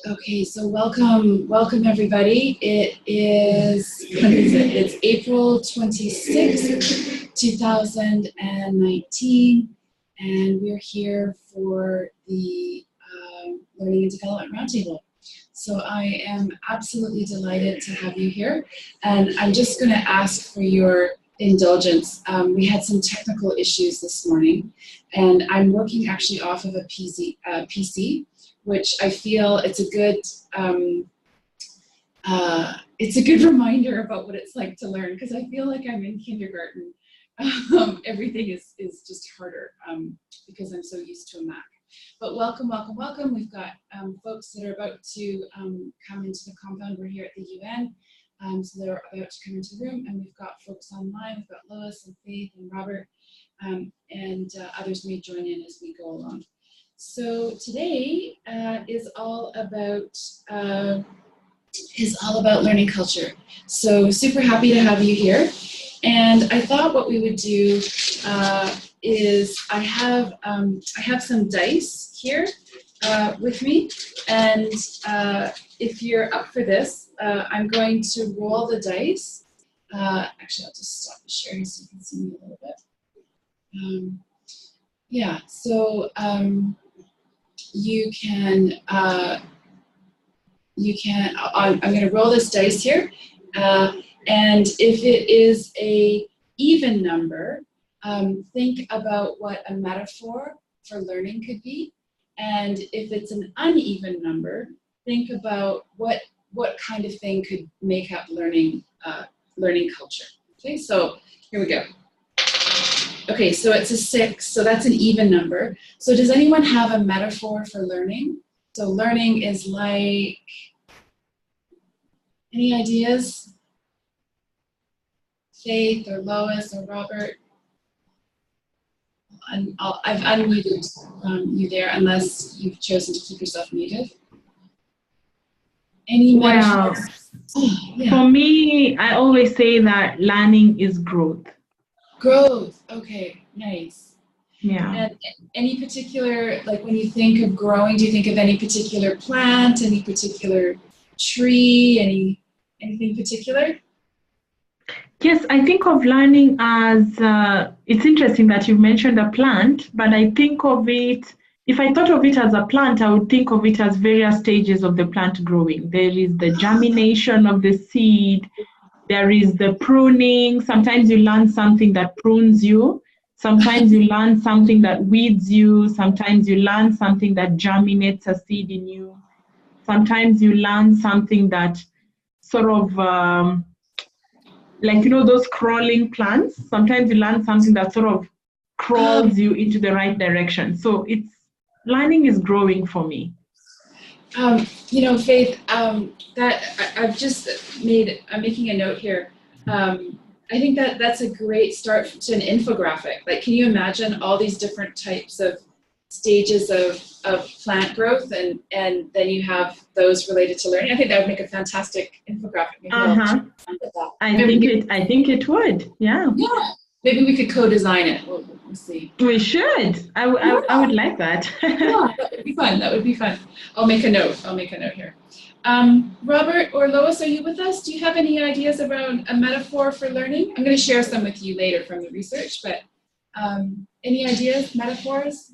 Okay, so welcome everybody. It is, what is it? It's April 26th, 2019, and we're here for the Learning and Development Roundtable. So I am absolutely delighted to have you here, and I'm just going to ask for your indulgence. We had some technical issues this morning, and I'm working actually off of a PC, which I feel it's a good reminder about what it's like to learn, because I feel like I'm in kindergarten. Everything is just harder because I'm so used to a Mac. But welcome. We've got folks that are about to come into the compound. We're here at the UN, so they're about to come into the room, and we've got folks online. We've got Lois and Faith and Robert, and others may join in as we go along. So today is all about learning culture. So super happy to have you here. And I thought what we would do is I have some dice here with me, and if you're up for this, I'm going to roll the dice. Actually, I'll just stop the sharing so you can see me a little bit. Yeah. So. I'm going to roll this dice here, and if it is a even number, think about what a metaphor for learning could be, and if it's an uneven number, think about what kind of thing could make up learning culture. Okay, so here we go. Okay, so it's a 6, so that's an even number. So does anyone have a metaphor for learning? So learning is like, any ideas? Faith or Lois or Robert? I've unmuted you there, unless you've chosen to keep yourself muted. Any metaphors? For me, I always say that learning is growth. Growth, okay, nice. Yeah. And any particular, like when you think of growing, do you think of any particular plant, any particular tree, anything particular? Yes, I think of learning as, it's interesting that you mentioned a plant, but I think of it, if I thought of it as a plant, I would think of it as various stages of the plant growing. There is the germination of the seed. There is the pruning. Sometimes you learn something that prunes you. Sometimes you learn something that weeds you. Sometimes you learn something that germinates a seed in you. Sometimes you learn something that sort of, like, those crawling plants. Sometimes you learn something that sort of crawls you into the right direction. So learning is growing for me. Faith, that I'm making a note here. I think that's a great start to an infographic. Like, can you imagine all these different types of stages of plant growth, and then you have those related to learning? I think that would make a fantastic infographic. Maybe I think it would. Yeah. Yeah. Maybe we could co-design it. We'll see. We should. I would like that. Yeah, that would be fun. I'll make a note here. Robert or Lois, are you with us? Do you have any ideas about a metaphor for learning? I'm going to share some with you later from the research, but any ideas, metaphors?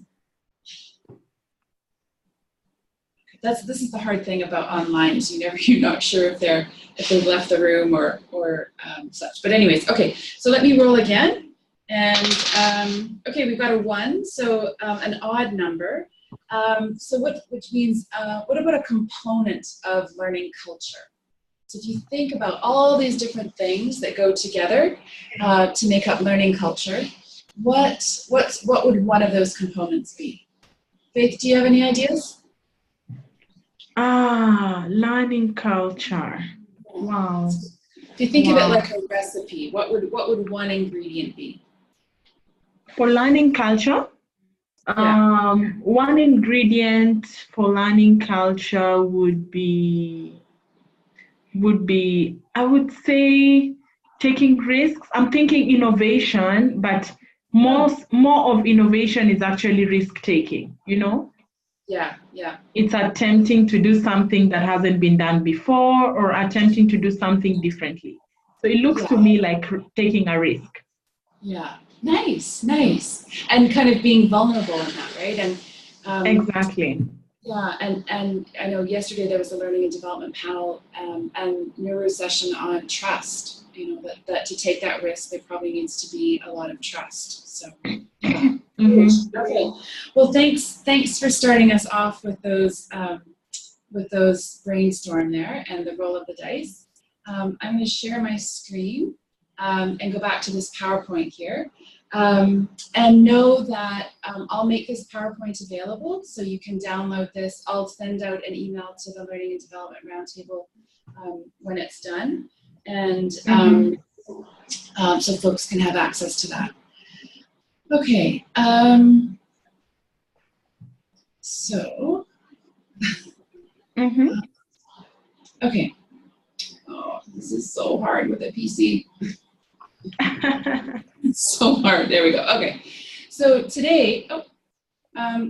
This is the hard thing about online, is you're not sure if they've left the room or such. But anyways, okay. So let me roll again. And okay, we've got a 1, so an odd number. So which means, what about a component of learning culture? So if you think about all these different things that go together to make up learning culture, what would one of those components be? Faith, do you have any ideas? Learning culture. Wow. If you think of it like a recipe, what would one ingredient be? For learning culture, one ingredient for learning culture would be, I would say, taking risks. I'm thinking innovation, but more of innovation is actually risk taking, Yeah. It's attempting to do something that hasn't been done before or attempting to do something differently. So it looks to me like taking a risk. Yeah. Nice. And kind of being vulnerable in that, right? And exactly. Yeah, and I know yesterday there was a learning and development panel and neuro session on trust. You know, that to take that risk, there probably needs to be a lot of trust. So, yeah. Okay. Well, thanks for starting us off with those brainstorm there and the roll of the dice. I'm going to share my screen and go back to this PowerPoint here. And know that I'll make this PowerPoint available so you can download this. I'll send out an email to the Learning and Development Roundtable when it's done, and so folks can have access to that. Okay, so, okay. Oh, this is so hard with a PC. It's so hard. There we go. Okay. So today,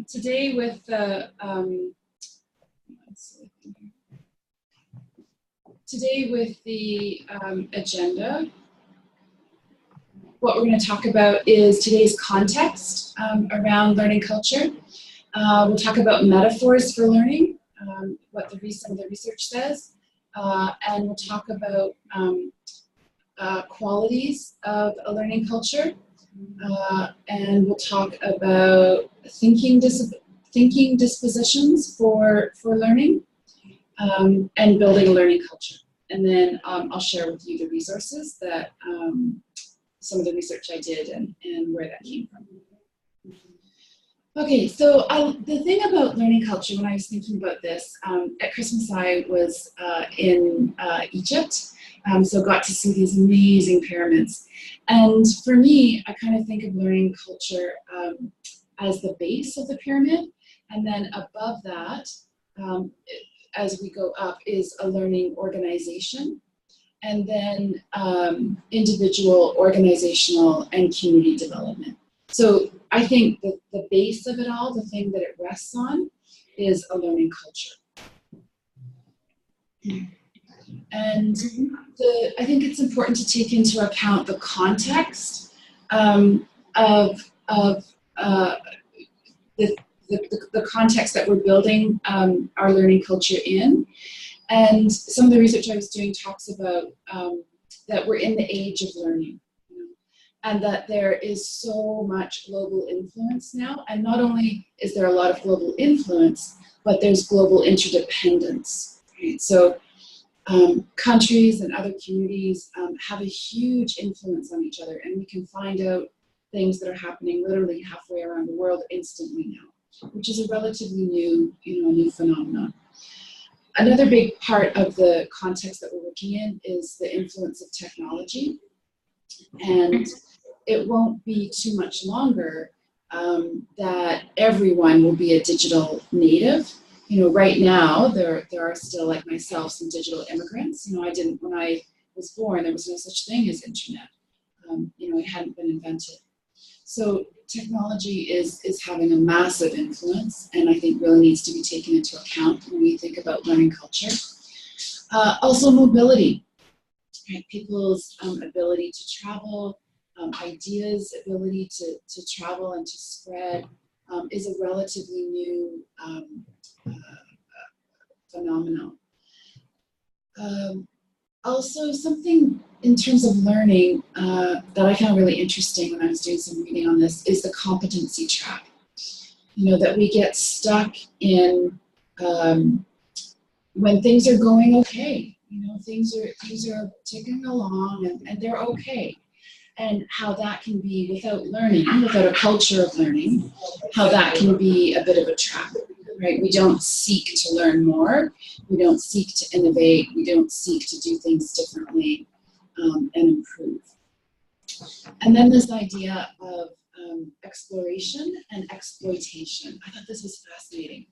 today with the agenda, what we're going to talk about is today's context around learning culture. We'll talk about metaphors for learning, what some of the research says, and we'll talk about qualities of a learning culture, and we'll talk about thinking dispositions for learning, and building a learning culture. And then I'll share with you the resources that some of the research I did and where that came from. Okay, so the thing about learning culture, when I was thinking about this, at Christmas I was in Egypt, so got to see these amazing pyramids. And for me, I kind of think of learning culture as the base of the pyramid, and then above that, as we go up, is a learning organization, and then individual, organizational, and community development. So I think that the base of it all, the thing that it rests on, is a learning culture. And I think it's important to take into account the context of the context that we're building our learning culture in. And some of the research I was doing talks about that we're in the age of learning, and that there is so much global influence now. And not only is there a lot of global influence, but there's global interdependence. Right? So countries and other communities have a huge influence on each other, and we can find out things that are happening literally halfway around the world instantly now, which is a relatively new, new phenomenon. Another big part of the context that we're looking in is the influence of technology. And it won't be too much longer that everyone will be a digital native. Right now, there are still, like myself, some digital immigrants. When I was born, there was no such thing as internet. It hadn't been invented. So technology is having a massive influence, and I think really needs to be taken into account when we think about learning culture. Also mobility, right? People's ability to travel, ideas' ability to travel and to spread is a relatively new phenomenon. Also, something in terms of learning that I found really interesting when I was doing some reading on this is the competency trap. That we get stuck in when things are going okay. Things are ticking along and they're okay. And how that can be, without learning, without a culture of learning, how that can be a bit of a trap, right? We don't seek to learn more. We don't seek to innovate. We don't seek to do things differently and improve. And then this idea of exploration and exploitation. I thought this was fascinating.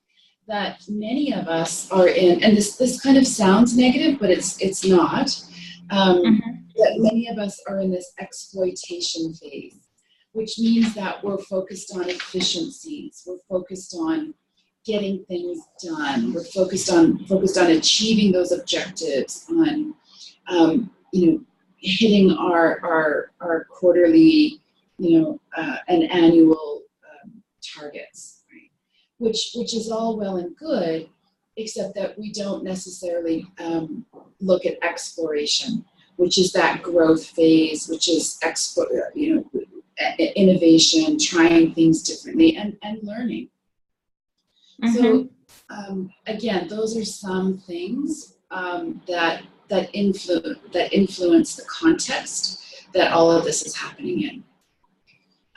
That many of us are in, and this kind of sounds negative, but it's not. That many of us are in this exploitation phase, which means that we're focused on efficiencies. We're focused on getting things done. We're focused on achieving those objectives, on hitting our quarterly, and annual targets, right? Which is all well and good, except that we don't necessarily look at exploration, which is that growth phase, which is innovation, trying things differently, and learning. Mm-hmm. So again, those are some things that influence the context that all of this is happening in.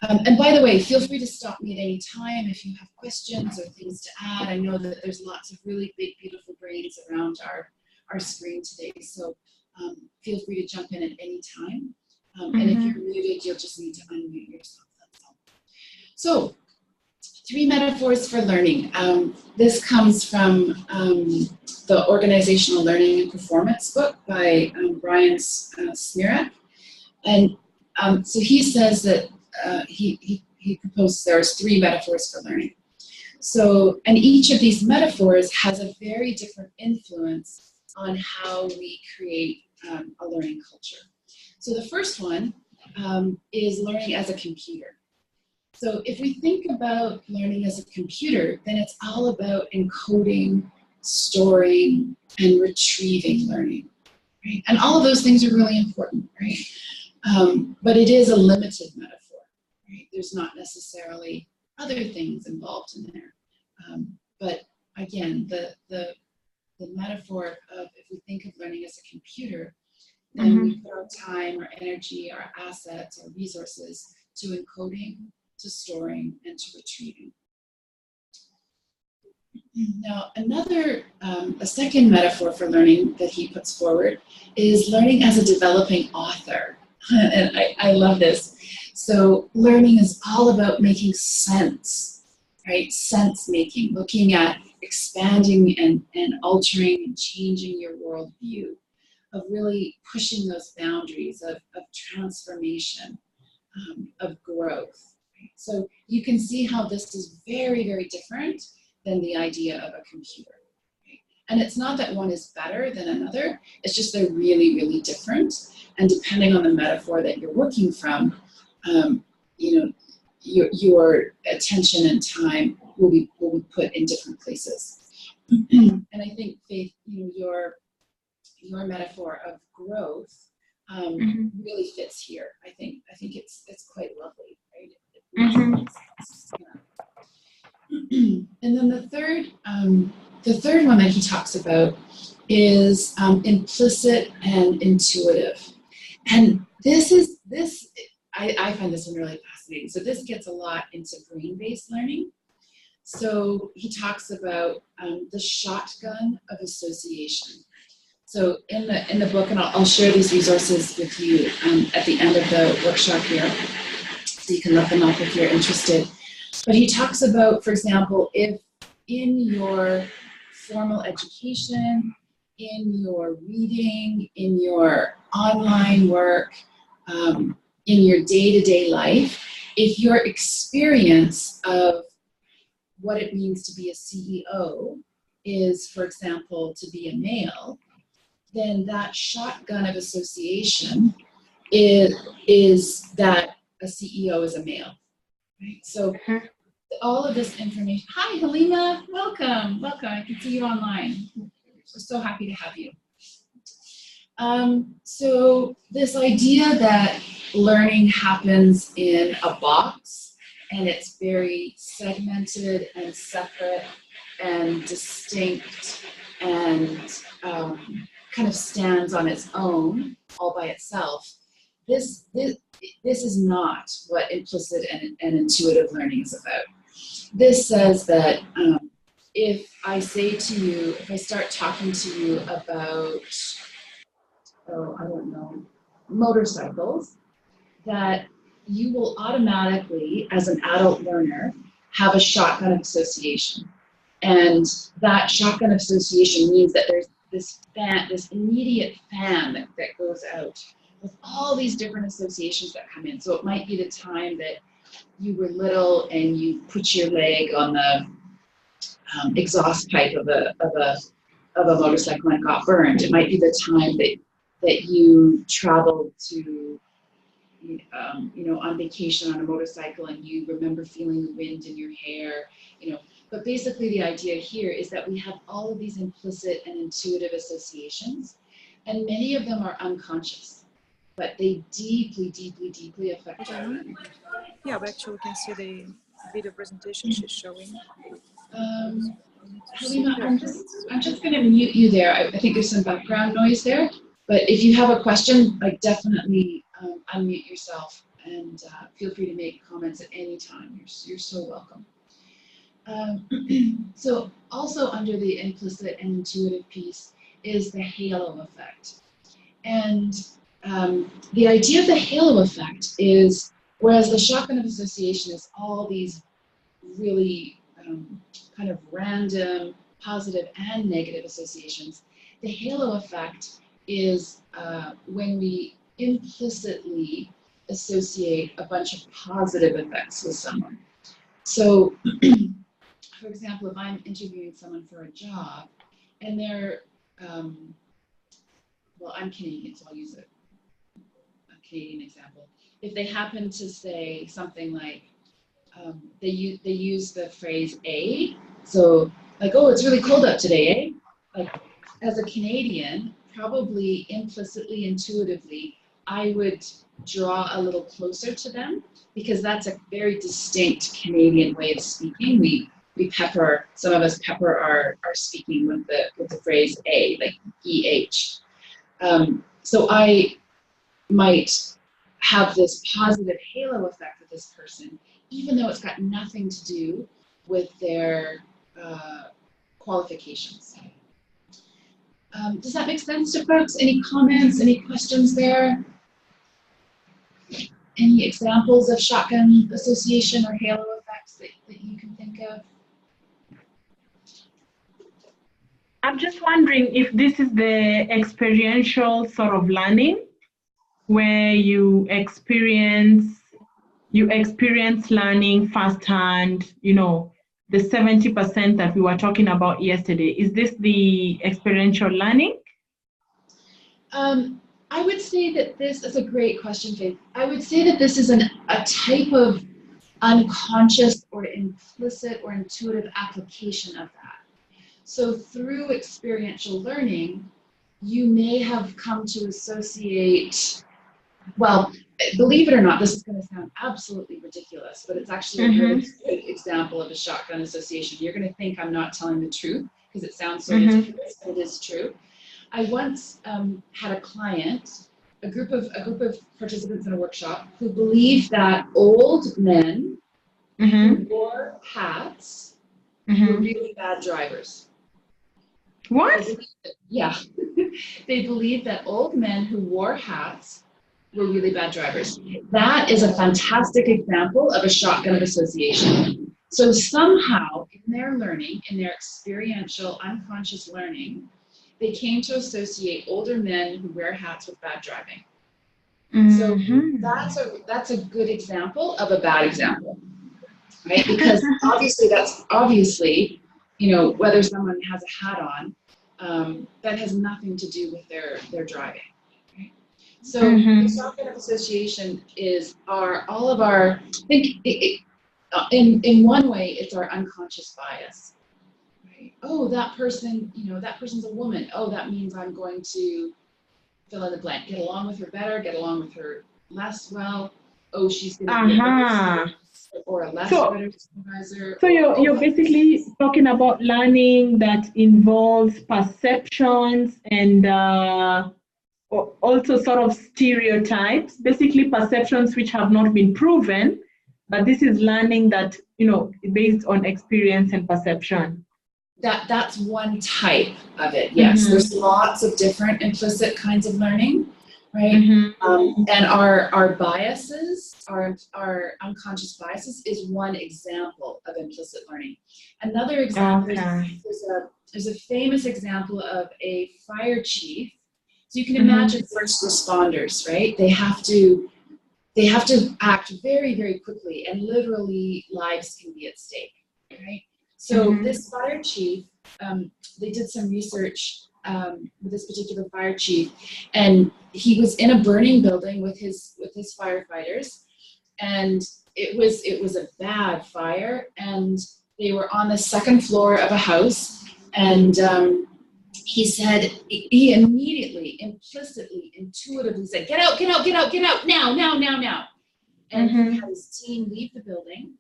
And by the way, feel free to stop me at any time if you have questions or things to add. I know that there's lots of really big, beautiful brains around our screen today, so feel free to jump in at any time. And if you're muted, you'll just need to unmute yourself, that's all. So, 3 metaphors for learning. This comes from the Organizational Learning and Performance book by Brian Smirak. And so he says that he proposes there's 3 metaphors for learning. So, and each of these metaphors has a very different influence on how we create a learning culture. So the first one is learning as a computer. So if we think about learning as a computer, then it's all about encoding, storing, and retrieving learning, right? And all of those things are really important, right? But it is a limited metaphor, right? There's not necessarily other things involved in there. But again, the metaphor of, if we think of learning as a computer, then we put our time, our energy, our assets, our resources to encoding, to storing, and to retrieving. Now, a second metaphor for learning that he puts forward is learning as a developing author. And I love this. So learning is all about making sense, right? Sense making, looking at expanding and altering and changing your worldview, of really pushing those boundaries of transformation, of growth. Right? So you can see how this is very, very different than the idea of a computer. Right? And it's not that one is better than another, it's just they're really, really different. And depending on the metaphor that you're working from, your attention and time will be put in different places. And I think, Faith, your metaphor of growth really fits here. I think it's quite lovely, right? And then the third one that he talks about is implicit and intuitive. And I find this one really fascinating. So this gets a lot into brain-based learning. So he talks about the shotgun of association. So in the book, and I'll share these resources with you at the end of the workshop here, so you can look them up if you're interested. But he talks about, for example, if in your formal education, in your reading, in your online work, in your day-to-day life, if your experience of what it means to be a CEO is, for example, to be a male, then that shotgun of association is that a CEO is a male, right? So all of this information. Hi, Halima, welcome. I can see you online. We're so happy to have you. So this idea that learning happens in a box and it's very segmented and separate and distinct and kind of stands on its own, all by itself. This is not what implicit and intuitive learning is about. This says that if I start talking to you about, motorcycles, that you will automatically, as an adult learner, have a shotgun of association. And that shotgun of association means that there's this immediate fan that goes out with all these different associations that come in. So it might be the time that you were little and you put your leg on the exhaust pipe of a motorcycle and got burned. It might be the time that you traveled to, on vacation on a motorcycle and you remember feeling the wind in your hair, But basically the idea here is that we have all of these implicit and intuitive associations, and many of them are unconscious, but they deeply, deeply, deeply affect our learning. Yeah, we actually can see the video presentation she's showing. Halima, I'm just going to mute you there. I think there's some background noise there, but if you have a question, definitely unmute yourself and feel free to make comments at any time. You're so welcome. So also under the implicit and intuitive piece is the halo effect. And the idea of the halo effect is, whereas the shotgun of association is all these really kind of random positive and negative associations, the halo effect is when we implicitly associate a bunch of positive effects with someone. So, for example, if I'm interviewing someone for a job and they're, well, I'm Canadian, so I'll use a Canadian example. If they happen to say something like, they use the phrase "a," so like, "Oh, it's really cold out today, eh?" Like, as a Canadian, probably implicitly, intuitively, I would draw a little closer to them because that's a very distinct Canadian way of speaking. We pepper, some of us pepper our speaking with the phrase "a," like "eh." So I might have this positive halo effect with this person, even though it's got nothing to do with their qualifications. Does that make sense to folks? Any comments, any questions there? Any examples of shotgun association or halo effects that you can think of? I'm just wondering if this is the experiential sort of learning where you experience learning firsthand, the 70% that we were talking about yesterday. Is this the experiential learning? I would say that this is a great question, Faith. I would say that this is a type of unconscious or implicit or intuitive application of that. So through experiential learning, you may have come to associate, well, believe it or not, this is going to sound absolutely ridiculous, but it's actually a really good example of a shotgun association. You're going to think I'm not telling the truth because it sounds so ridiculous, but it is true. I once had a client, a group of participants in a workshop who believed that old men who wore hats were really bad drivers. What? Yeah. They believed that old men who wore hats were really bad drivers. That is a fantastic example of a shotgun of association. So somehow in their learning, in their experiential unconscious learning, they came to associate older men who wear hats with bad driving. So that's a good example of a bad example, right? Because that's obviously, whether someone has a hat on, that has nothing to do with their driving. Right? So the shotgun of association is all of our, I think in one way, it's our unconscious bias. Right? Oh, that person, that person's a woman. Oh, that means I'm going to fill in the blank. Get along with her better, get along with her less well. Oh, she's going to be a better or a less better supervisor. So you're basically talking about learning that involves perceptions and also sort of stereotypes, basically perceptions which have not been proven, but this is learning that, based on experience and perception. That's one type of it, yes. There's lots of different implicit kinds of learning, right? And our biases, our unconscious biases is one example of implicit learning. Another example is a famous example of a fire chief. So you can imagine first responders, right? They have to act very, very quickly, and literally lives can be at stake, right? So this fire chief, they did some research with this particular fire chief, and he was in a burning building with his firefighters, and it was a bad fire, and they were on the second floor of a house, and he said, he immediately, implicitly, intuitively said, get out, get out, get out, get out, now, now, now, now. And he had his team leave the building,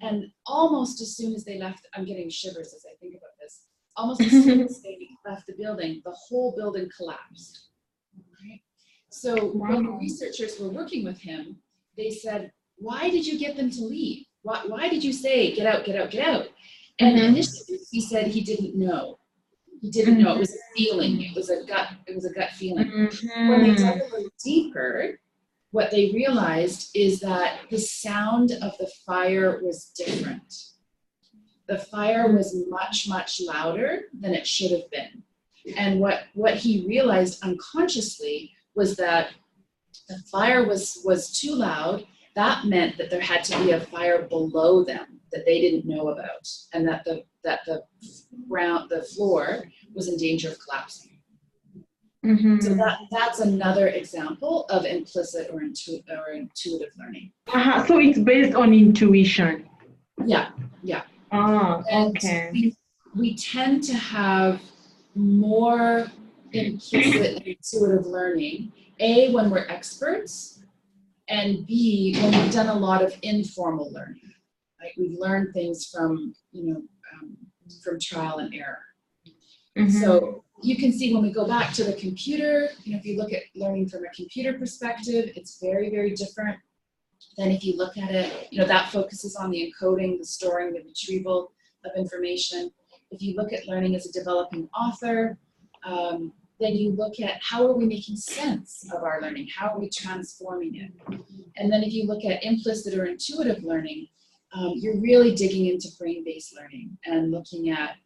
and almost as soon as they left, I'm getting shivers as I think about this, almost as soon as they left the building, the whole building collapsed. Right? So when the researchers were working with him, they said, why did you get them to leave? Why did you say, get out, get out, get out? And initially he said he didn't know. He didn't know. It was a feeling. It was a gut feeling. When they dug a little deeper, what they realized is that the sound of the fire was different. The fire was much, much louder than it should have been. And what he realized unconsciously was that the fire was too loud. That meant that there had to be a fire below them that they didn't know about, and that the floor was in danger of collapsing. So that's another example of implicit or intuitive learning. So it's based on intuition. Yeah. Oh, and okay. We tend to have more implicit and intuitive learning, A, when we're experts, and B, when we've done a lot of informal learning. Like we've learned things from trial and error. So you can see when we go back to the computer, if you look at learning from a computer perspective, it's very, very different than if you look at it, that focuses on the encoding, the storing, the retrieval of information. If you look at learning as a developing author, then you look at how are we making sense of our learning? How are we transforming it? And then if you look at implicit or intuitive learning, you're really digging into brain-based learning and looking at,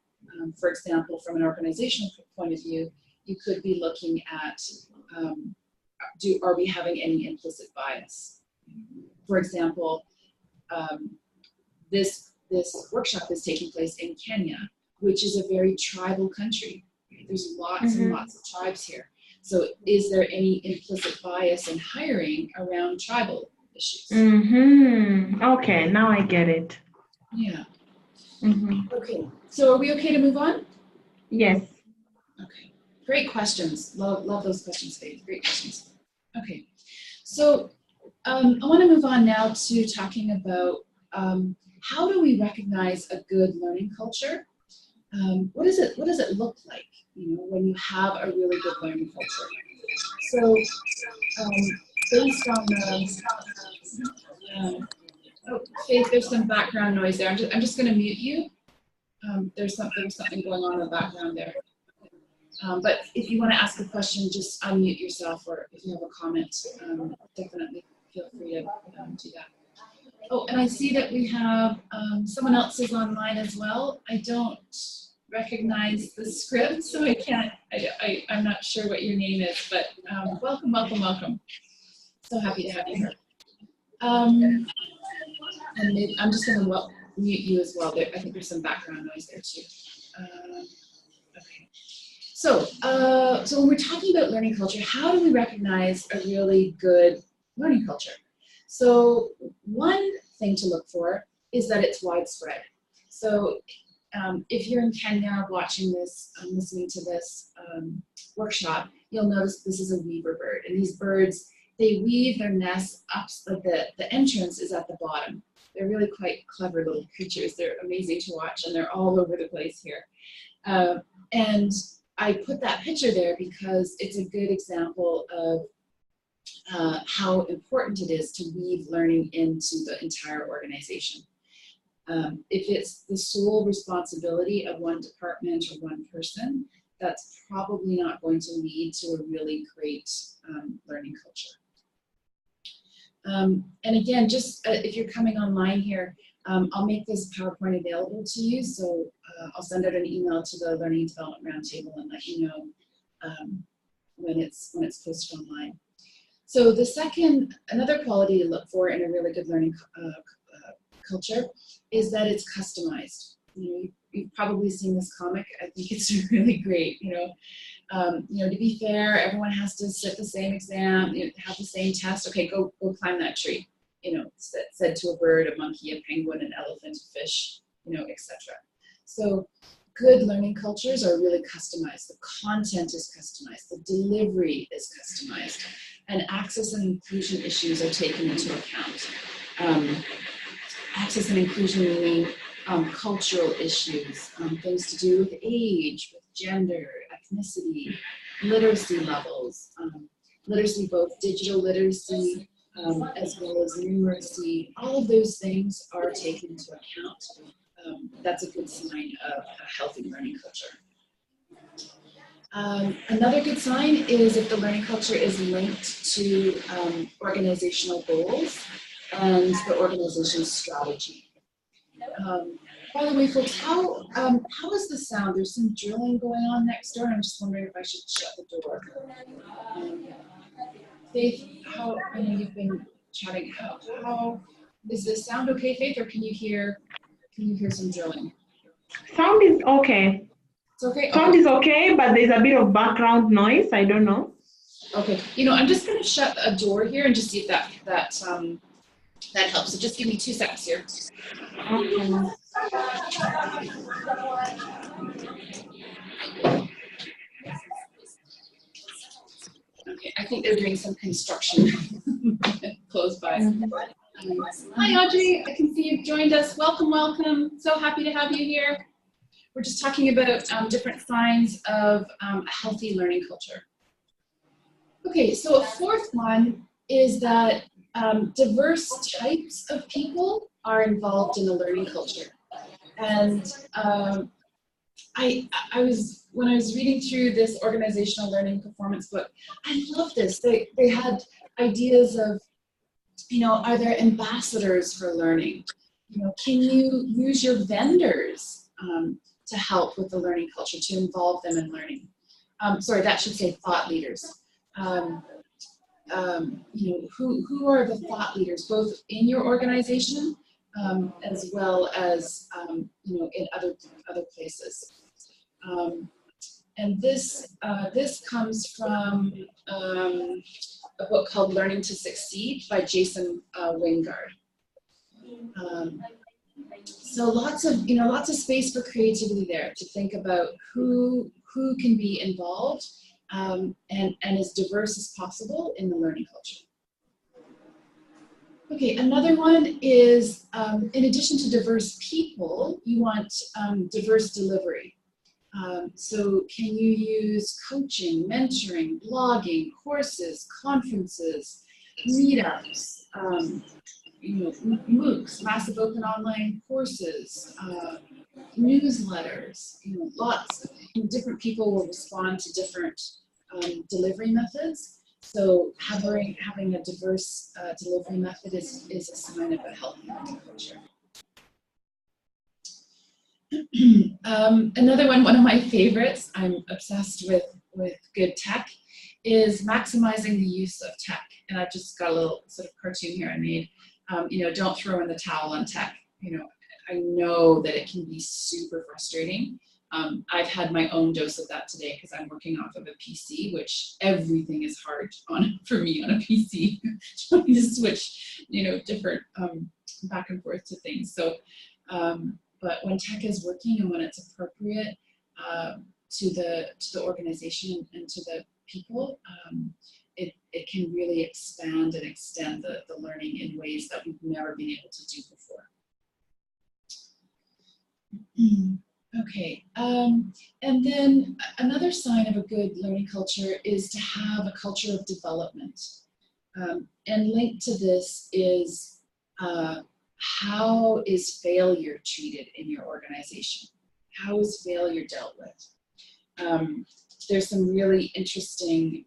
for example, from an organizational point of view, you could be looking at, are we having any implicit bias? For example, this workshop is taking place in Kenya, which is a very tribal country. There's lots and lots of tribes here. So is there any implicit bias in hiring around tribal issues? Okay, now I get it. Yeah. Okay, so are we okay to move on? Yes. Okay, great questions. Love those questions, Faith. Great questions. Okay, so I want to move on now to talking about how do we recognize a good learning culture? What does it look like, when you have a really good learning culture? So based on Faith, there's some background noise there. I'm just going to mute you. There's something going on in the background there. But if you want to ask a question, just unmute yourself, or if you have a comment, definitely feel free to do that. Oh, and I see that we have someone else is online as well. I don't recognize the script, so I can't, I'm not sure what your name is, but welcome, welcome, welcome. So happy to have you here. And maybe, I'm just going to mute you as well. I think there's some background noise there too. Okay. So when we're talking about learning culture, how do we recognize a really good learning culture? So one thing to look for is that it's widespread. So if you're in Kenya watching this, listening to this workshop, you'll notice this is a weaver bird. And these birds, they weave their nests up, so the entrance is at the bottom. They're really quite clever little creatures. They're amazing to watch, and they're all over the place here. And I put that picture there because it's a good example of how important it is to weave learning into the entire organization. If it's the sole responsibility of one department or one person, that's probably not going to lead to a really great learning culture. And again, just if you're coming online here, I'll make this PowerPoint available to you. So I'll send out an email to the Learning and Development Roundtable and let you know when it's posted online. So another quality to look for in a really good learning culture is that it's customized. you've probably seen this comic. I think it's really great. To be fair, everyone has to sit the same exam, have the same test. Okay, go climb that tree. Said to a bird, a monkey, a penguin, an elephant, a fish, etc. So good learning cultures are really customized. The content is customized. The delivery is customized. And access and inclusion issues are taken into account. Access and inclusion meaning cultural issues, things to do with age, with gender, ethnicity, literacy levels, literacy, both digital literacy as well as numeracy. All of those things are taken into account. That's a good sign of a healthy learning culture. Another good sign is if the learning culture is linked to organizational goals and the organization's strategy. By the way, folks, how is the sound? There's some drilling going on next door, and I'm just wondering if I should shut the door. Faith, I know you've been chatting. How is the sound okay, Faith, or can you hear some drilling? Sound is okay. It's okay. Sound is okay, but there's a bit of background noise. I don't know. Okay. I'm just going to shut a door here and just see if that helps. So just give me 2 seconds here. Okay. Okay, I think they're doing some construction close by. Hi, Audrey. I can see you've joined us. Welcome, welcome. So happy to have you here. We're just talking about different signs of a healthy learning culture. Okay, so a fourth one is that diverse types of people are involved in the learning culture. And when I was reading through this organizational learning performance book, I love this. They had ideas of, are there ambassadors for learning? Can you use your vendors to help with the learning culture, to involve them in learning? Sorry, that should say thought leaders. Who are the thought leaders, both in your organization as well as in other places. And this comes from a book called Learning to Succeed by Jason Wingard. So lots of space for creativity there to think about who can be involved and as diverse as possible in the learning culture. Okay, another one is, in addition to diverse people, you want diverse delivery. So can you use coaching, mentoring, blogging, courses, conferences, meetups, MOOCs, massive open online courses, newsletters, lots of different people will respond to different delivery methods. So having a diverse delivery method is a sign of a healthy learning culture. Another one of my favorites, I'm obsessed with good tech, is maximizing the use of tech. And I've just got a little sort of cartoon here I made. Don't throw in the towel on tech. I know that it can be super frustrating. I've had my own dose of that today because I'm working off of a PC, which everything is hard for me on a PC, trying to switch, different back and forth to things. So, but when tech is working and when it's appropriate to the organization and to the people, it can really expand and extend the learning in ways that we've never been able to do before. Okay, and then another sign of a good learning culture is to have a culture of development. And linked to this is how is failure treated in your organization? How is failure dealt with? There's some really interesting,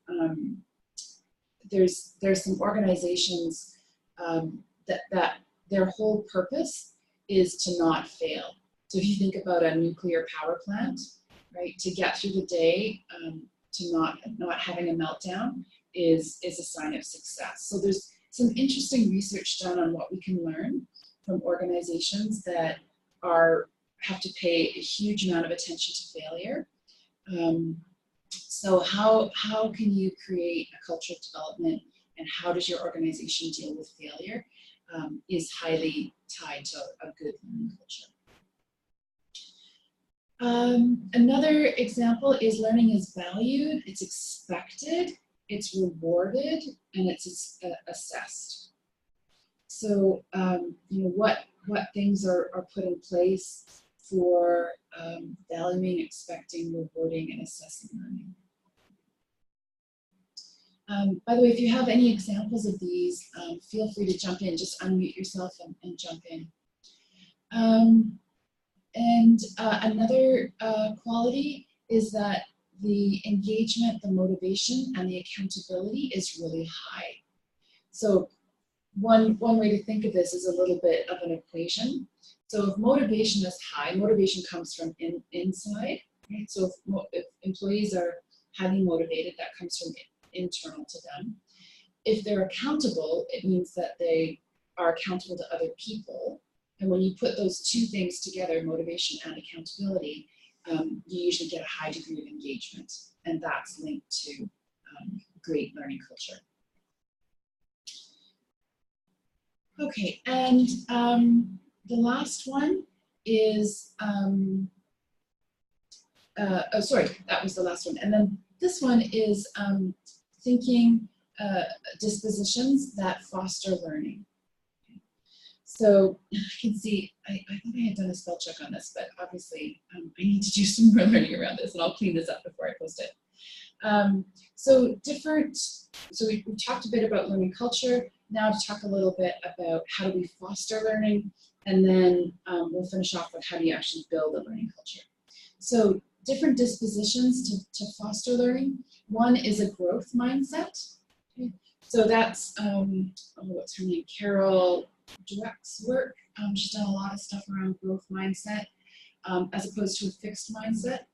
there's some organizations that their whole purpose is to not fail. So if you think about a nuclear power plant, right, to get through the day, to not having a meltdown is a sign of success. So there's some interesting research done on what we can learn from organizations that are have to pay a huge amount of attention to failure. So how can you create a culture of development, and how does your organization deal with failure is highly tied to a good learning culture. Another example is learning is valued, it's expected, it's rewarded, and it's assessed. So, you know, what things are put in place for valuing, expecting, rewarding, and assessing learning. By the way, if you have any examples of these, feel free to jump in. Just unmute yourself and jump in. Another quality is that the engagement, the motivation, and the accountability is really high. So one way to think of this is a little bit of an equation. So if motivation is high, motivation comes from inside, right? So if employees are highly motivated, that comes from internal to them. If they're accountable, it means that they are accountable to other people. And when you put those two things together, motivation and accountability, you usually get a high degree of engagement. And that's linked to great learning culture. Okay, and the last one is, oh, sorry, that was the last one. And then this one is thinking dispositions that foster learning. So I can see, I thought I had done a spell check on this, but obviously I need to do some more learning around this, and I'll clean this up before I post it. So we talked a bit about learning culture. Now to talk a little bit about how do we foster learning, and then we'll finish off with how do you actually build a learning culture. So different dispositions to foster learning. One is a growth mindset. Okay. So that's, what's her name, Carol Dweck's work. She's done a lot of stuff around growth mindset as opposed to a fixed mindset.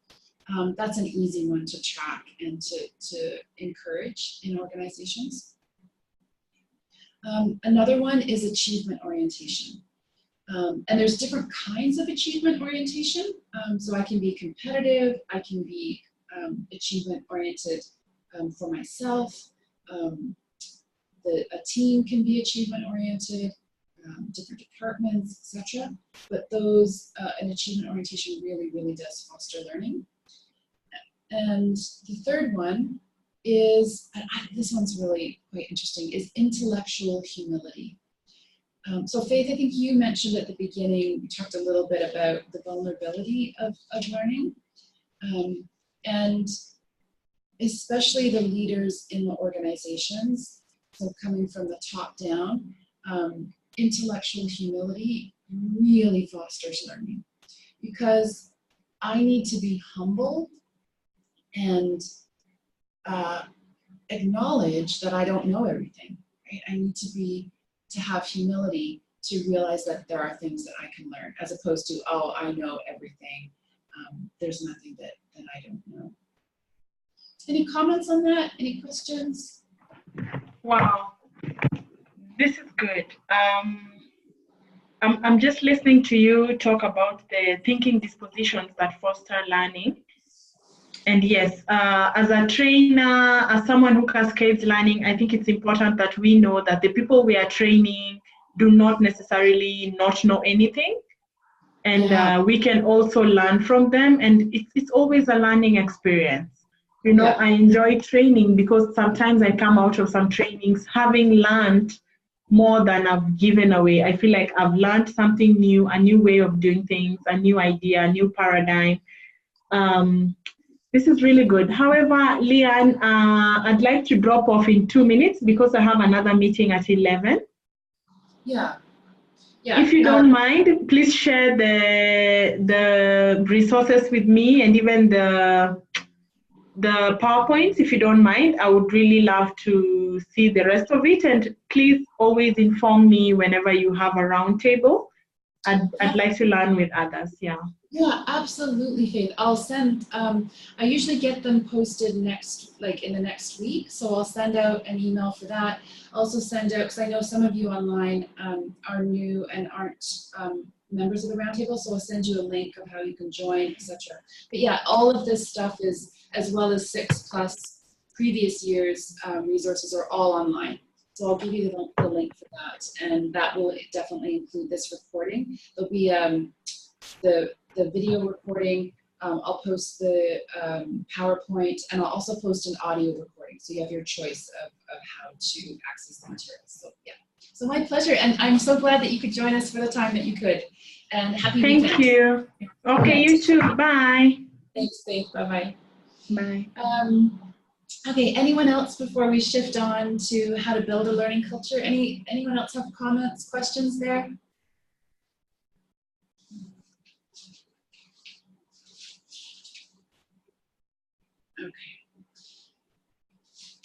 That's an easy one to track and to encourage in organizations. Another one is achievement orientation. And there's different kinds of achievement orientation. So I can be competitive, I can be achievement oriented for myself. A team can be achievement oriented, different departments, etc. But those, an achievement orientation really, really does foster learning. And the third one is, this one's really quite interesting, is intellectual humility. So Faith, I think you mentioned at the beginning, we talked a little bit about the vulnerability of learning. And especially the leaders in the organizations, so coming from the top down, intellectual humility really fosters learning, because I need to be humble and acknowledge that I don't know everything, right? I need to have humility to realize that there are things that I can learn, as opposed to, oh, I know everything. There's nothing that I don't know. Any comments on that? Any questions? Wow, this is good. I'm just listening to you talk about the thinking dispositions that foster learning. And yes, as a trainer, as someone who cascades learning, I think it's important that we know that the people we are training do not necessarily not know anything. And we can also learn from them. And it's always a learning experience. You know, I enjoy training because sometimes I come out of some trainings having learned more than I've given away. I feel like I've learned something new, a new way of doing things, a new idea, a new paradigm. This is really good. However, Leanne, I'd like to drop off in 2 minutes because I have another meeting at 11. Yeah. If you don't mind, please share the resources with me, and even the PowerPoints, if you don't mind. I would really love to see the rest of it, and please always inform me whenever you have a roundtable. I'd like to learn with others. Yeah, absolutely, Faith. I'll send, I usually get them posted in the next week, so I'll send out an email for that. I'll also send out, because I know some of you online are new and aren't members of the roundtable, so I'll send you a link of how you can join, etc. But yeah, all of this stuff is, as well as 6+ previous years resources, are all online. So I'll give you the link for that, and that will definitely include this recording. There'll be the video recording. I'll post the PowerPoint, and I'll also post an audio recording, so you have your choice of how to access the materials. So yeah, so my pleasure, and I'm so glad that you could join us for the time that you could, and happy weekend. Thank you. Okay, you too. Bye. Thanks, Faith. Bye-bye. Bye. Okay, anyone else before we shift on to how to build a learning culture? Anyone else have comments, questions there?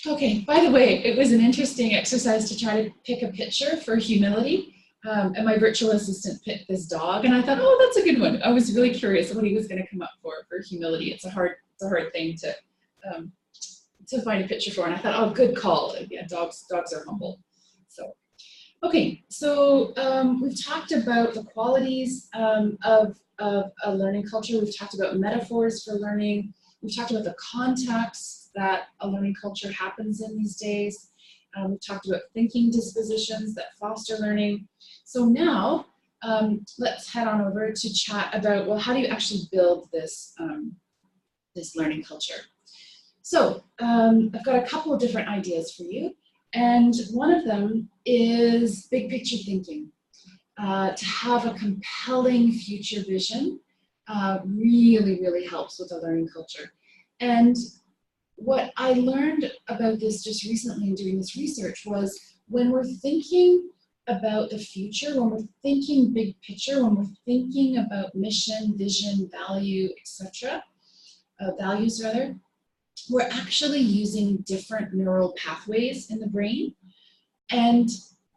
Okay, by the way, it was an interesting exercise to try to pick a picture for humility. And my virtual assistant picked this dog, and I thought, oh, that's a good one. I was really curious what he was going to come up for humility. It's a hard thing to find a picture for, and I thought, oh, good call. Yeah, dogs are humble. So, okay, so we've talked about the qualities of a learning culture. We've talked about metaphors for learning. We've talked about the context that a learning culture happens in these days. We've talked about thinking dispositions that foster learning. So now let's head on over to chat about, well, how do you actually build this, this learning culture? So I've got a couple of different ideas for you. And one of them is big picture thinking. To have a compelling future vision really helps with a learning culture. And what I learned about this just recently in doing this research was when we're thinking about the future, when we're thinking big picture, when we're thinking about mission, vision, value, etc., values rather, we're actually using different neural pathways in the brain. And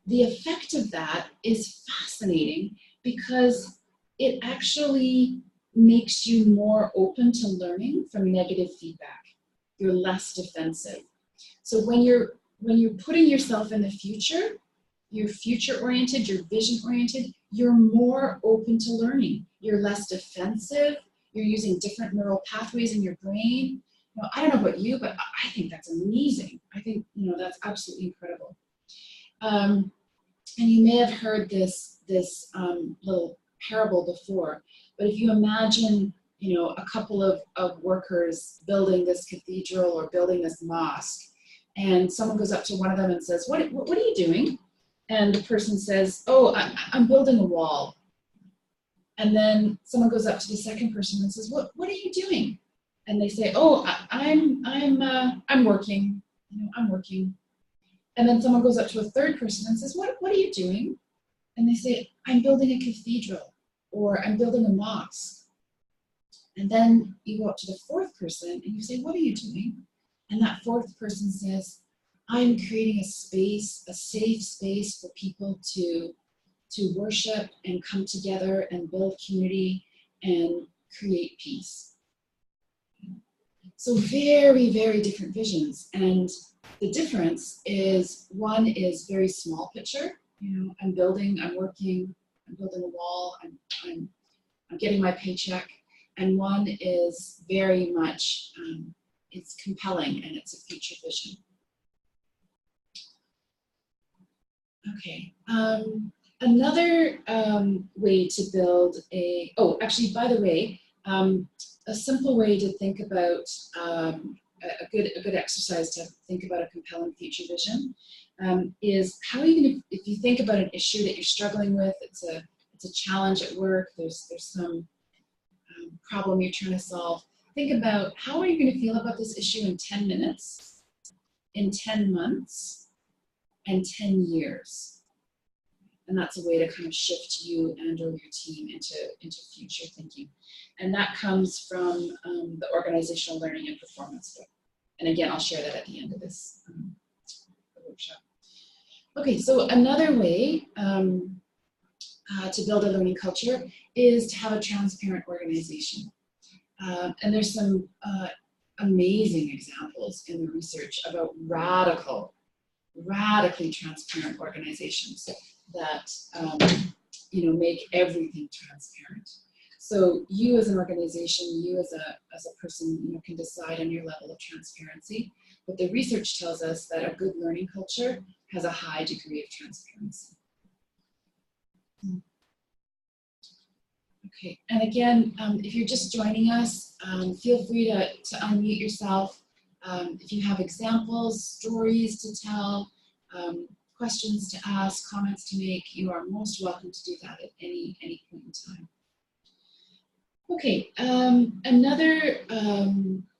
the effect of that is fascinating because it actually makes you more open to learning from negative feedback. You're less defensive. So when you're putting yourself in the future, you're future oriented, you're vision oriented, you're more open to learning. You're less defensive. You're using different neural pathways in your brain. You know, I don't know about you, but I think that's amazing. I think, you know, that's absolutely incredible. And you may have heard this little parable before, but if you imagine, you know, a couple of workers building this cathedral or building this mosque, and someone goes up to one of them and says, what are you doing? And the person says, oh, I'm building a wall. And then someone goes up to the second person and says, what are you doing? And they say, oh, I'm working, you know, I'm working. And then someone goes up to a third person and says, what are you doing? And they say, I'm building a cathedral, or I'm building a mosque. And then you go up to the fourth person and you say, what are you doing? And that fourth person says, I'm creating a space, a safe space for people to worship and come together and build community and create peace. So very, very different visions. And the difference is, one is very small picture. You know, I'm building, I'm working, I'm building a wall, I'm getting my paycheck. And one is very much, it's compelling and it's a future vision. Okay, another way to build a, oh, actually, by the way, a simple way to think about a good exercise to think about a compelling future vision is how are you going to, if you think about an issue that you're struggling with, it's a challenge at work, there's some problem you're trying to solve, think about how are you going to feel about this issue in 10 minutes, in 10 months, and 10 years. And that's a way to kind of shift you and or your team into future thinking. And that comes from the organizational learning and performance book. And again, I'll share that at the end of this workshop. Okay, so another way to build a learning culture is to have a transparent organization. And there's some amazing examples in the research about radically transparent organizations that make everything transparent. So you as an organization, you as a person, can decide on your level of transparency. But the research tells us that a good learning culture has a high degree of transparency. Okay, and again, if you're just joining us, feel free to unmute yourself. If you have examples, stories to tell, questions to ask, comments to make, you are most welcome to do that at any point in time. Okay, another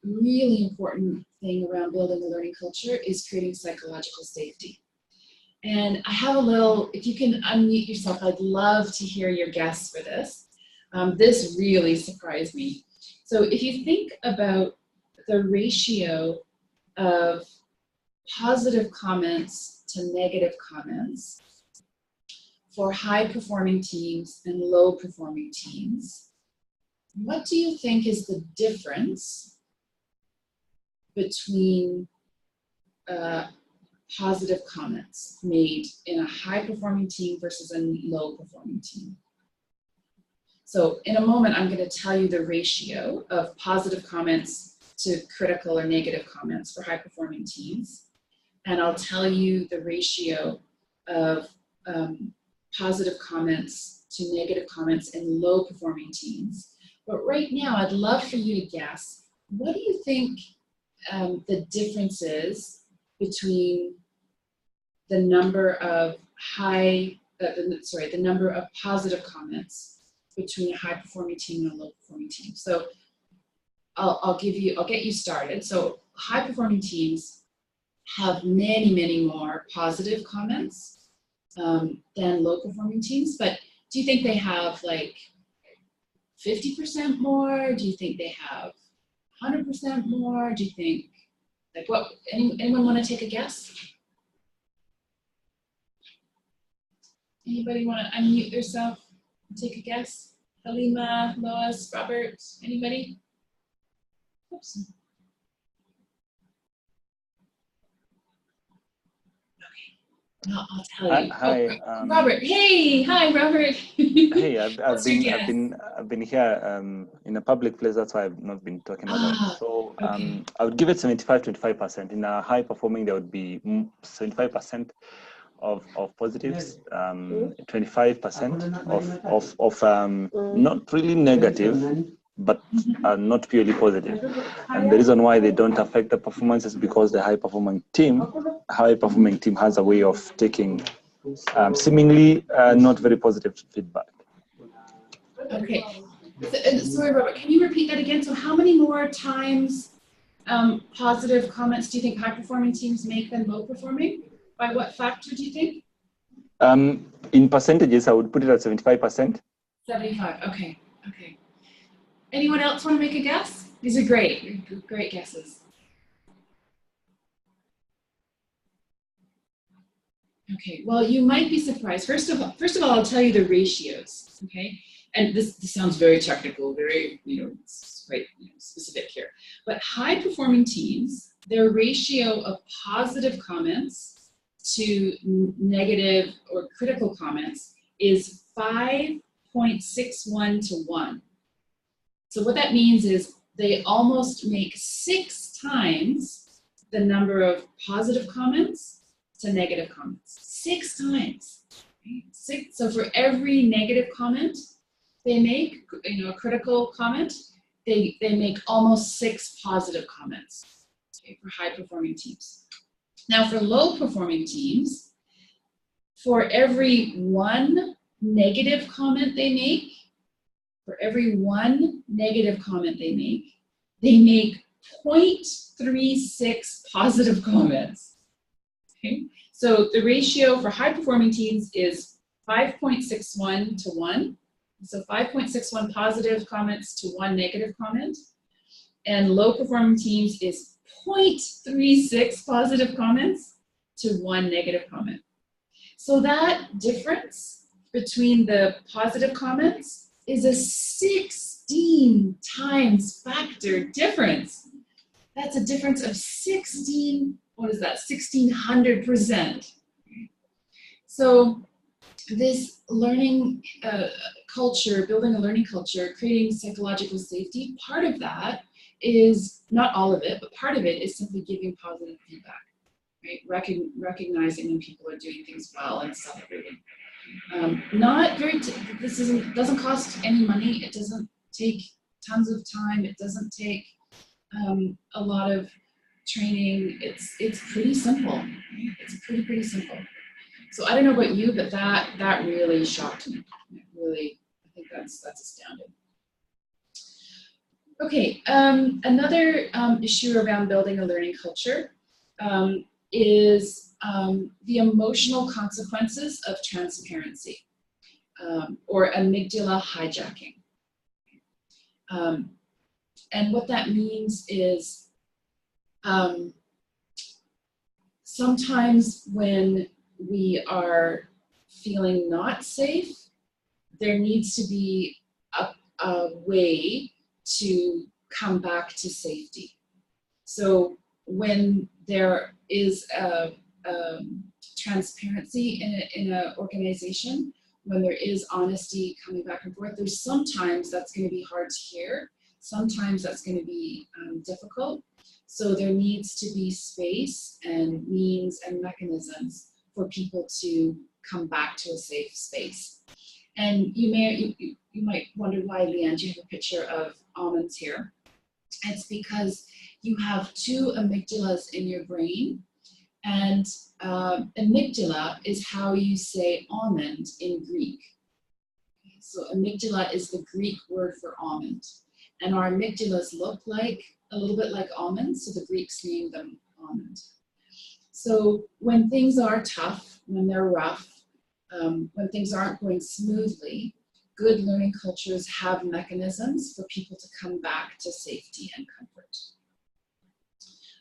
really important thing around building a learning culture is creating psychological safety. And I have a little, if you can unmute yourself, I'd love to hear your guess for this. This really surprised me. So if you think about the ratio of positive comments to negative comments for high-performing teams and low-performing teams, what do you think is the difference between positive comments made in a high-performing team versus a low-performing team? So in a moment, I'm going to tell you the ratio of positive comments to critical or negative comments for high-performing teams. And I'll tell you the ratio of positive comments to negative comments in low-performing teams. But right now, I'd love for you to guess, what do you think the difference is between the number of the number of positive comments between a high-performing team and a low-performing team? So I'll get you started. So high-performing teams have many more positive comments than low-performing teams. But do you think they have like 50% more? Do you think they have 100% more? Do you think, like, what? Anyone want to take a guess? Anybody want to unmute yourself and take a guess? Halima, Lois, Robert, anybody? Oops. Okay, I'll tell you. Hi, Robert. Hey, hi, Robert. Hey, I've been here in a public place. That's why I've not been talking about. So okay. I would give it 75-25%. In a high performing, there would be 75% of positives, 25% of not really negative, but not purely positive. And the reason why they don't affect the performance is because the high performing team has a way of taking seemingly not very positive feedback. Okay. Sorry, Robert, can you repeat that again? So how many more times positive comments do you think high-performing teams make than low-performing? By what factor do you think? In percentages, I would put it at 75%. 75, okay. Anyone else want to make a guess? These are great guesses. Okay, well, you might be surprised. First of all, I'll tell you the ratios, okay? And this sounds very technical, very, it's quite specific here. But high-performing teams, their ratio of positive comments to negative or critical comments is 5.61 to 1. So what that means is they almost make 6 times the number of positive comments to negative comments. 6 times. Okay? So for every negative comment they make, a critical comment, they make almost 6 positive comments, okay, for high-performing teams. Now for low-performing teams, for every 1 negative comment they make, they make 0.36 positive comments. Okay? So the ratio for high-performing teams is 5.61 to 1. So 5.61 positive comments to 1 negative comment. And low-performing teams is 0.36 positive comments to 1 negative comment. So that difference between the positive comments is a 16 times factor difference. That's a difference of 16, what is that, 1,600%. So this learning culture, building a learning culture, creating psychological safety, part of that is, not all of it, but part of it is simply giving positive feedback, right? Recognizing when people are doing things well and celebrating. Not very, this doesn't cost any money. It doesn't take tons of time. It doesn't take a lot of training. It's pretty simple. Right? It's pretty simple. So I don't know about you, but that really shocked me. Really, I think that's astounding. Okay, another issue around building a learning culture is the emotional consequences of transparency, or amygdala hijacking. And what that means is sometimes when we are feeling not safe, there needs to be a way to come back to safety. So when there is a transparency in an organization, when there is honesty coming back and forth, there's sometimes that's going to be hard to hear. Sometimes that's going to be difficult. So there needs to be space and means and mechanisms for people to come back to a safe space. And you might wonder why, Leanne, you have a picture of almonds here. It's because you have two amygdalas in your brain, and amygdala is how you say almond in Greek. So amygdala is the Greek word for almond. And our amygdalas look like a little bit like almonds, so the Greeks named them almond. So when things are tough, when they're rough, when things aren't going smoothly, good learning cultures have mechanisms for people to come back to safety and comfort.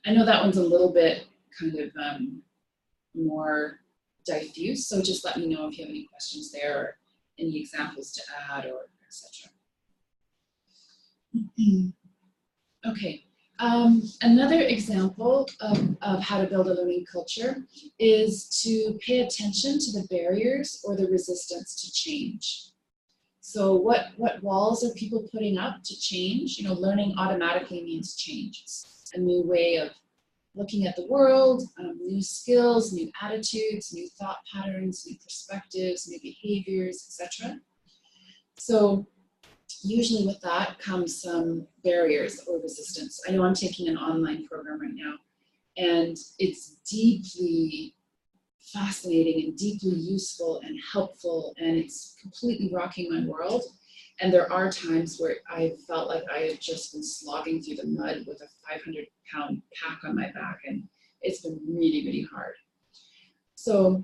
I know that one's a little bit kind of more diffuse, so just let me know if you have any questions there, or any examples to add, or etc. Okay, another example of how to build a learning culture is to pay attention to the barriers or the resistance to change. So what walls are people putting up to change? You know, learning automatically means change. It's a new way of looking at the world, new skills, new attitudes, new thought patterns, new perspectives, new behaviors, etc. So usually with that comes some barriers or resistance. I know I'm taking an online program right now, and it's deeply fascinating and deeply useful and helpful, and it's completely rocking my world. And there are times where I felt like I had just been slogging through the mud with a 500-pound pack on my back, and it's been really, really hard. So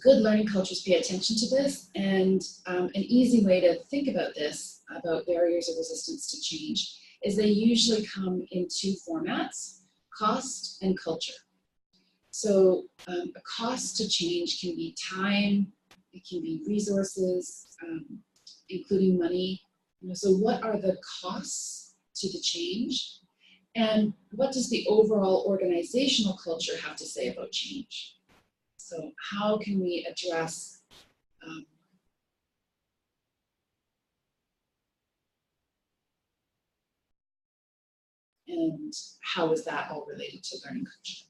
good learning cultures pay attention to this, and an easy way to think about this, about barriers or resistance to change, is they usually come in two formats: cost and culture. So a cost to change can be time, it can be resources, including money. You know, so what are the costs to the change? And what does the overall organizational culture have to say about change? So how can we address and how is that all related to learning culture?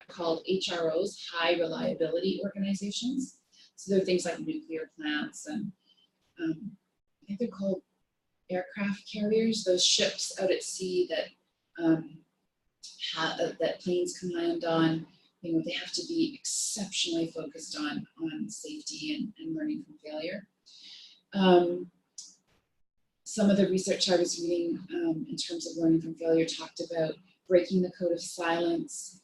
Called HROs, high reliability organizations. So they're things like nuclear plants, and I think they're called aircraft carriers, those ships out at sea that that planes can land on. You know, they have to be exceptionally focused on safety and learning from failure. Some of the research I was reading in terms of learning from failure talked about breaking the code of silence.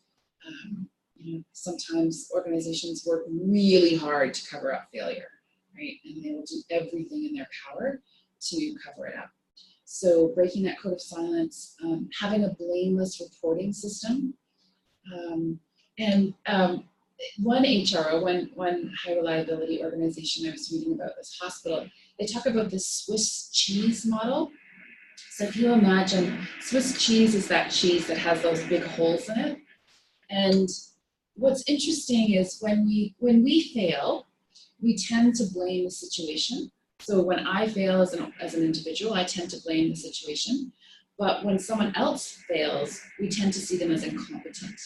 You know, sometimes organizations work really hard to cover up failure, right? And they will do everything in their power to cover it up. So breaking that code of silence, having a blameless reporting system. One HRO, one high reliability organization I was reading about, this hospital, they talk about the Swiss cheese model. So if you imagine, Swiss cheese is that cheese that has those big holes in it. And what's interesting is when we fail, we tend to blame the situation. So when I fail as an individual, I tend to blame the situation. But when someone else fails, we tend to see them as incompetent.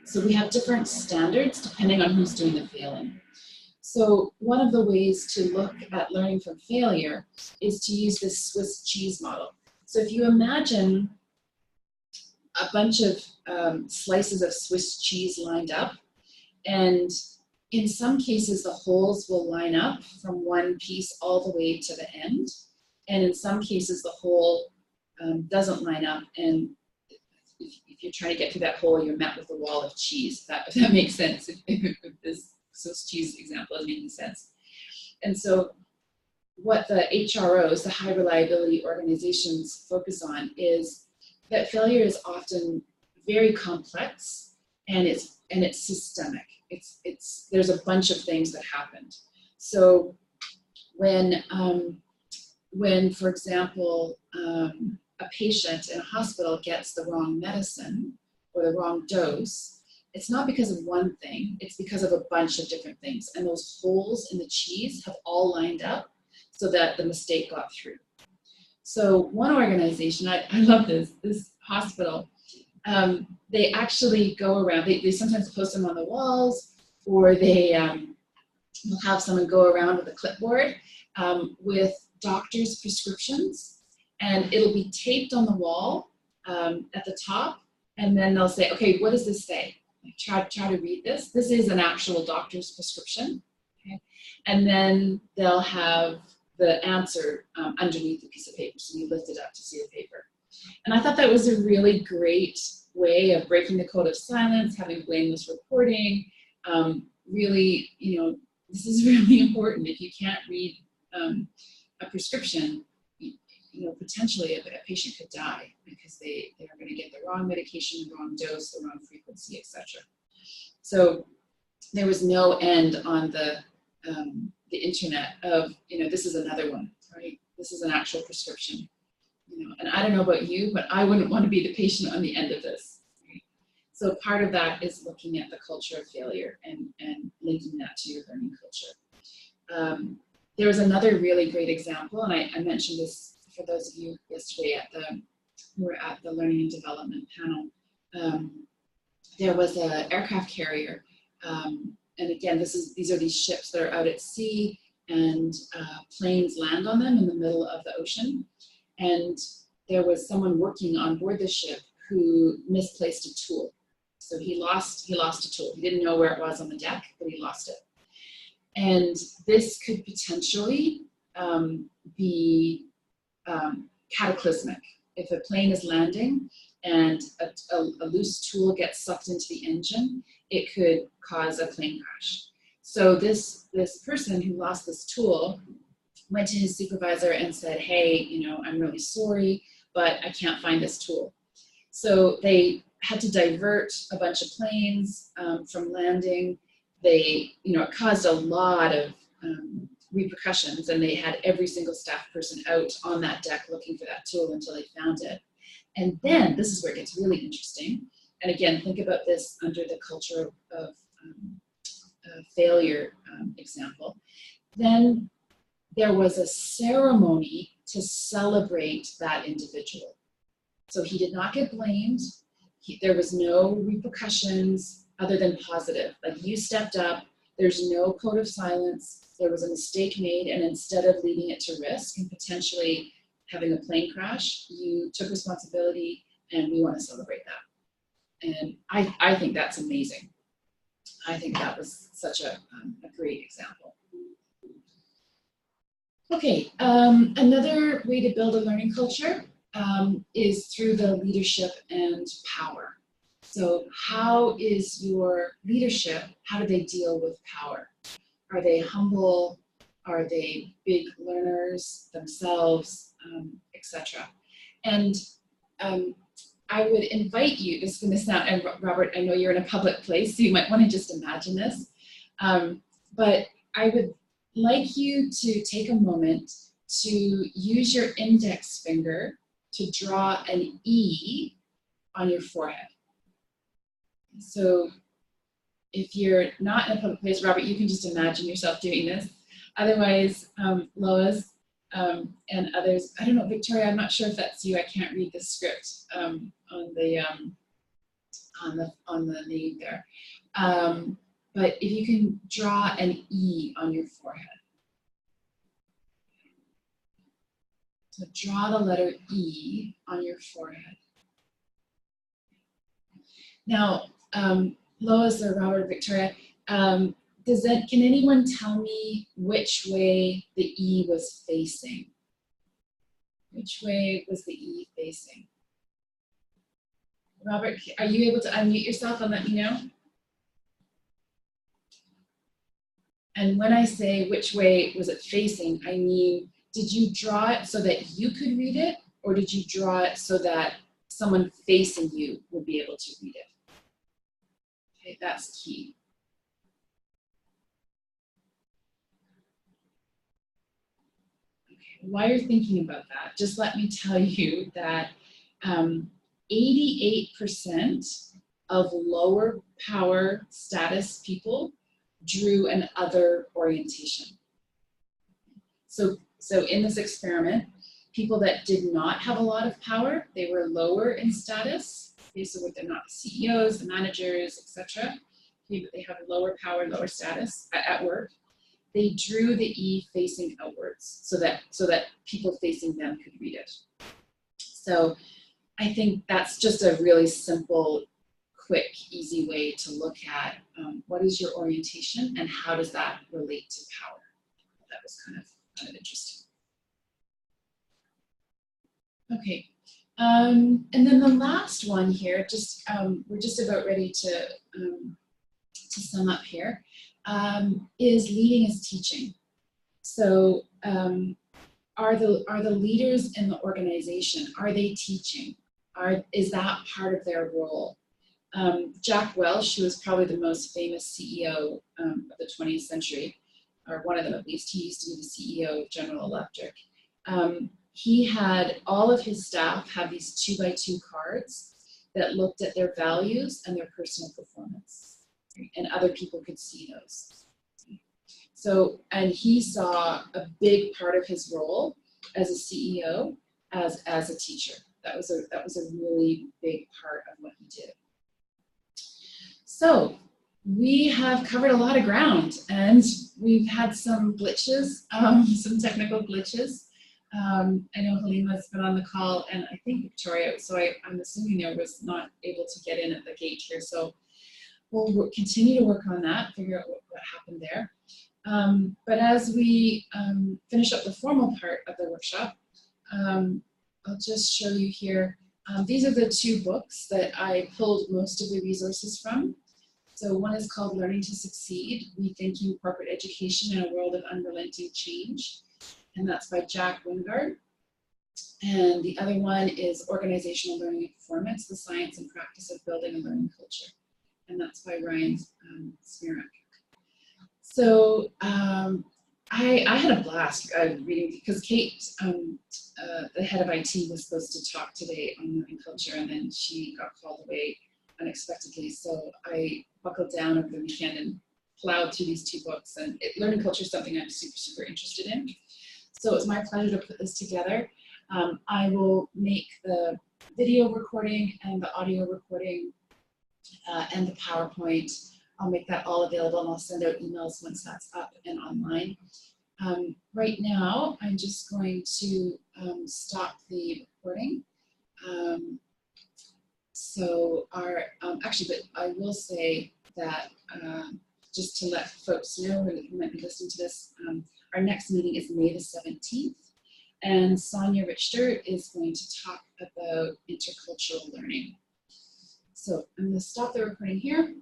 So we have different standards depending on who's doing the failing. So one of the ways to look at learning from failure is to use this Swiss cheese model. So if you imagine a bunch of slices of Swiss cheese lined up, and in some cases the holes will line up from one piece all the way to the end, and in some cases the hole doesn't line up, and if you're trying to get through that hole, you're met with a wall of cheese. If that makes sense, if this Swiss cheese example is making sense. And so what the HROs, the high reliability organizations, focus on is that failure is often very complex, and it's systemic. There's a bunch of things that happened. So when for example, a patient in a hospital gets the wrong medicine or the wrong dose, it's not because of one thing, it's because of a bunch of different things. And those holes in the cheese have all lined up so that the mistake got through. So one organization, I love this hospital, they actually go around, they sometimes post them on the walls, or they will have someone go around with a clipboard with doctors' prescriptions, and it'll be taped on the wall at the top, and then they'll say, okay, what does this say? Try to read this. This is an actual doctor's prescription. Okay? And then they'll have the answer underneath the piece of paper, so you lift it up to see the paper. And I thought that was a really great way of breaking the code of silence, having blameless reporting. Really, this is really important. If you can't read a prescription, potentially a patient could die because they are going to get the wrong medication, the wrong dose, the wrong frequency, etc. So there was no end on the internet of, this is another one, right? This is an actual prescription, and I don't know about you, but I wouldn't want to be the patient on the end of this. Right? So part of that is looking at the culture of failure and linking that to your learning culture. There was another really great example, and I mentioned this for those of you yesterday who were at the Learning and Development panel. There was an aircraft carrier, and again, these are these ships that are out at sea, and planes land on them in the middle of the ocean. And there was someone working on board the ship who misplaced a tool. So he lost a tool. He didn't know where it was on the deck, but he lost it. And this could potentially be cataclysmic. If a plane is landing and a loose tool gets sucked into the engine, it could cause a plane crash. So this person who lost this tool went to his supervisor and said, hey, I'm really sorry, but I can't find this tool. So they had to divert a bunch of planes from landing. It caused a lot of repercussions, and they had every single staff person out on that deck looking for that tool until they found it. And then this is where it gets really interesting. And again, think about this under the culture of failure example. Then there was a ceremony to celebrate that individual. So he did not get blamed. There was no repercussions other than positive. Like, you stepped up, there's no code of silence, there was a mistake made, and instead of leaving it to risk and potentially having a plane crash, you took responsibility, and we want to celebrate that. And I think that's amazing. I think that was such a great example. Okay, another way to build a learning culture is through the leadership and power. So how is your leadership, how do they deal with power? Are they humble? Are they big learners themselves, etc.? And I would invite you, this is going to sound, and Robert, I know you're in a public place, so you might want to just imagine this, but I would like you to take a moment to use your index finger to draw an E on your forehead. So if you're not in a public place, Robert, you can just imagine yourself doing this. Otherwise, Lois and others, I don't know, Victoria, I'm not sure if that's you. I can't read the script on the name there. But if you can draw an E on your forehead. So draw the letter E on your forehead. Now, Lois or Robert, Victoria, can anyone tell me which way the E was facing? Which way was the E facing? Robert, are you able to unmute yourself and let me know? And when I say which way was it facing, I mean, did you draw it so that you could read it, or did you draw it so that someone facing you would be able to read it? Okay, that's key. Okay, while you're thinking about that, just let me tell you that 88% of lower power status people drew an other orientation. So in this experiment, people that did not have a lot of power, they were lower in status. Okay, so they're not the CEOs, the managers, etc. Okay, but they have lower power, lower status at work. They drew the E facing outwards so that people facing them could read it. So I think that's just a really simple, quick, easy way to look at what is your orientation and how does that relate to power. That was kind of interesting. Okay, and then the last one here, we're just about ready to sum up here, is leading as teaching. So are the leaders in the organization, are they teaching? Is that part of their role? Jack Welch, who is probably the most famous CEO of the 20th century, or one of them at least, he used to be the CEO of General Electric. He had all of his staff have these 2x2 cards that looked at their values and their personal performance, and other people could see those. So, and he saw a big part of his role as a CEO as a teacher. That was a really big part of what he did. So we have covered a lot of ground, and we've had some glitches, some technical glitches. I know Halima's been on the call, and I think Victoria, so I'm assuming there was not able to get in at the gate here. So we'll continue to work on that, figure out what happened there. But as we finish up the formal part of the workshop, I'll just show you here. These are the two books that I pulled most of the resources from. So one is called Learning to Succeed, Rethinking Corporate Education in a World of Unrelenting Change. And that's by Jack Wingard. And the other one is Organizational Learning and Performance, the Science and Practice of Building a Learning Culture. And that's by Ryan Smirak. So I had a blast reading, because Kate, the head of IT, was supposed to talk today on learning culture, and then she got called away unexpectedly. So I buckled down over the weekend and plowed through these two books. And learning culture is something I'm super, super interested in. So it's my pleasure to put this together. I will make the video recording and the audio recording and the PowerPoint. I'll make that all available, and I'll send out emails once that's up and online. Right now, I'm just going to stop the recording. Actually, but I will say that just to let folks know who might be listening to this, our next meeting is May the 17th, and Sonia Richter is going to talk about intercultural learning. So I'm going to stop the recording here.